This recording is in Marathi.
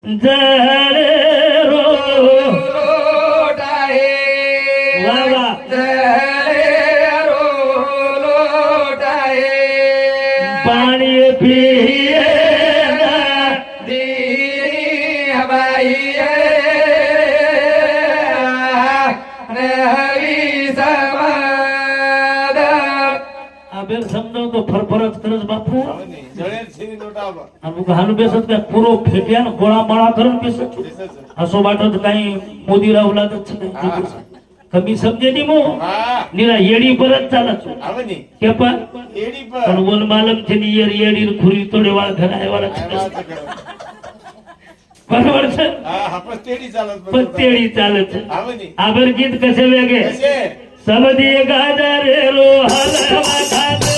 जळे रो लोटाए वा वा जळे रो लोटाए पाणी पिये दीनी हवाई रवी समाद आबेर समजावतो फरफरच करस बापू जळेल शिरी लोटावा आणि मग हालू बेसत काय पुरो फेट्या गोळा माळा करून बेसत असो वाटत काही मोदी राहू लागत नाही कमी समजे नी मो हा निरा येडी परत चालत आवनी के पण एडी पण पर बोल मालम छनी येडी खुरी तोडे वाळ घराय वाला बरोबर सर हा आपण तेडी चालत पण तेडी चालत आवनी आबर गीत कसे वेगळे कसे सबदी गाजर रो हलवा खात